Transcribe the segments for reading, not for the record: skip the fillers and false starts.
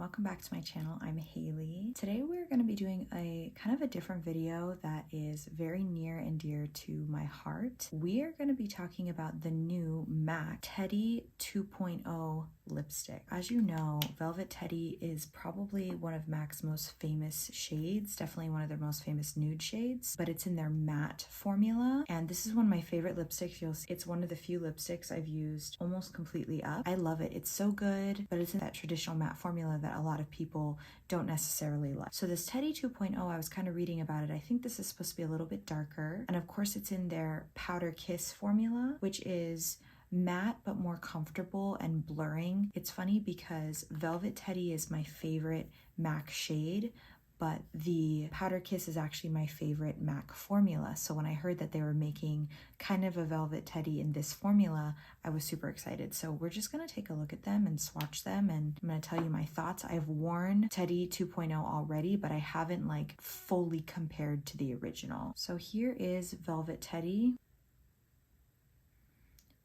welcome back to my channel. I'm Haley. Today we're going to be doing a kind of a different video that is very near and dear to my heart. We are going to be talking about the new MAC Teddy 2.0 lipstick. As you know, Velvet Teddy is probably one of MAC's most famous shades, definitely one of their most famous nude shades, but it's in their matte formula. And this is one of my favorite lipsticks. You'll see it's one of the few lipsticks I've used almost completely up. I love it. It's so good, but it's in that traditional matte formula that a lot of people don't necessarily like. So this Teddy 2.0, I was kind of reading about it. I think this is supposed to be a little bit darker. And of course it's in their Powder Kiss formula, which is matte but more comfortable and blurring. It's funny because Velvet Teddy is my favorite MAC shade, but the Powder Kiss is actually my favorite MAC formula. So when I heard that they were making kind of a Velvet Teddy in this formula, I was super excited. So we're just gonna take a look at them and swatch them, and I'm gonna tell you my thoughts. I've worn Teddy 2.0 already, but I haven't like fully compared to the original. So here is Velvet Teddy.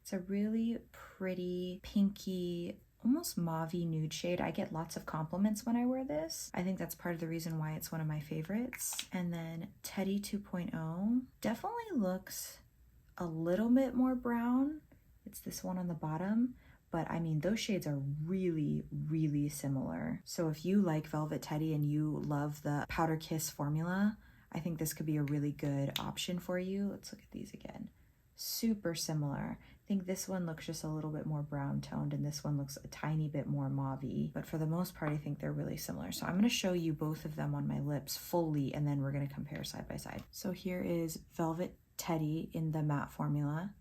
It's a really pretty pinky, almost mauvey nude shade. I get lots of compliments when I wear this. I think that's part of the reason why it's one of my favorites. And then Teddy 2.0 definitely looks a little bit more brown. It's this one on the bottom, but I mean, those shades are really, really similar. So if you like Velvet Teddy and you love the Powder Kiss formula, I think this could be a really good option for you. Let's look at these again. Super similar. I think this one looks just a little bit more brown toned and this one looks a tiny bit more mauvey, but for the most part I think they're really similar. So I'm going to show you both of them on my lips fully and then we're going to compare side by side. So here is Velvet Teddy in the matte formula.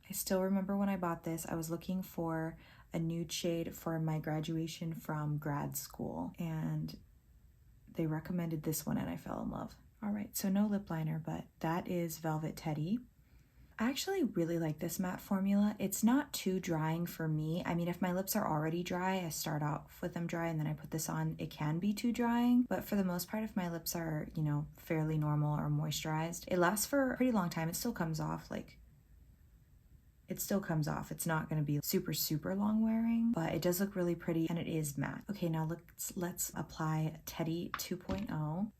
I still remember when I bought this, I was looking for a nude shade for my graduation from grad school and they recommended this one and I fell in love. All right, so no lip liner, but that is Velvet Teddy. I actually really like this matte formula. It's not too drying for me. I mean, if my lips are already dry, I start off with them dry and then I put this on, it can be too drying. But for the most part, if my lips are, you know, fairly normal or moisturized, it lasts for a pretty long time. It still comes off, like, it still comes off. It's not going to be super, super long wearing, but it does look really pretty and it is matte. Okay, now let's apply Teddy 2.0.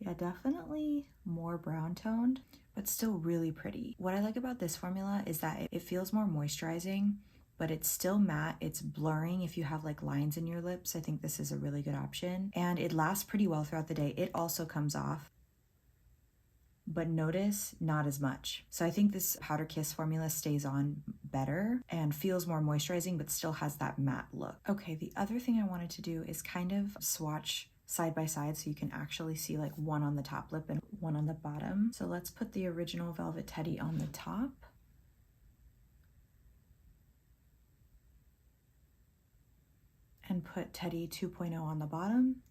Yeah, definitely more brown toned, but still really pretty. What I like about this formula is that it feels more moisturizing, but it's still matte. It's blurring if you have like lines in your lips. I think this is a really good option and it lasts pretty well throughout the day. It also comes off, but notice not as much. So I think this Powder Kiss formula stays on better and feels more moisturizing, but still has that matte look. Okay, the other thing I wanted to do is kind of swatch side by side so you can actually see like one on the top lip and one on the bottom. So let's put the original Velvet Teddy on the top. And put Teddy 2.0 on the bottom.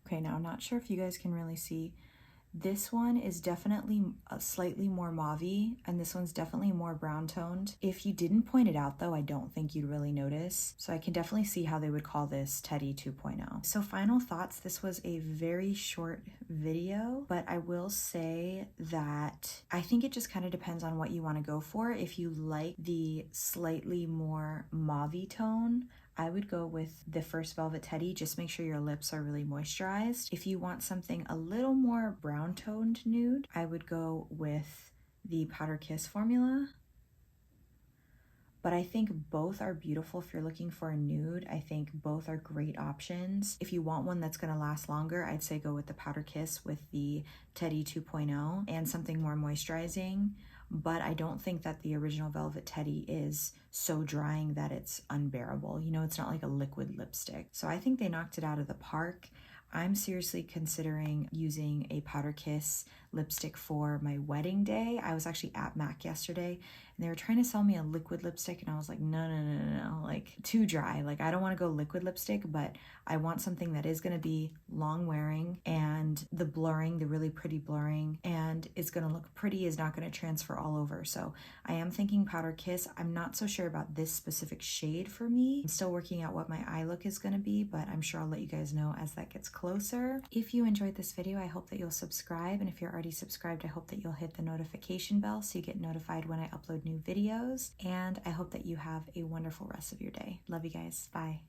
Okay, now I'm not sure if you guys can really see. This one is definitely slightly more mauvey and this one's definitely more brown toned. If you didn't point it out though, I don't think you'd really notice. So I can definitely see how they would call this Teddy 2.0. So final thoughts, this was a very short video, but I will say that I think it just kind of depends on what you want to go for. If you like the slightly more mauvey tone, I would go with the first Velvet Teddy. Just make sure your lips are really moisturized. If you want something a little more brown toned nude, I would go with the Powder Kiss formula. But I think both are beautiful if you're looking for a nude. I think both are great options. If you want one that's gonna last longer, I'd say go with the Powder Kiss with the Teddy 2.0 and something more moisturizing. But I don't think that the original Velvet Teddy is so drying that it's unbearable. You know, it's not like a liquid lipstick. So I think they knocked it out of the park. I'm seriously considering using a Powder Kiss lipstick for my wedding day. I was actually at MAC yesterday and they were trying to sell me a liquid lipstick, and I was like, no, like too dry. Like I don't want to go liquid lipstick, but I want something that is going to be long wearing, and the blurring, the really pretty blurring, and it's going to look pretty, is not going to transfer all over. So I am thinking Powder Kiss. I'm not so sure about this specific shade for me. I'm still working out what my eye look is going to be, but I'm sure I'll let you guys know as that gets closer. If you enjoyed this video, I hope that you'll subscribe, and if you're already subscribed, I hope that you'll hit the notification bell so you get notified when I upload new videos, and I hope that you have a wonderful rest of your day. Love you guys. Bye.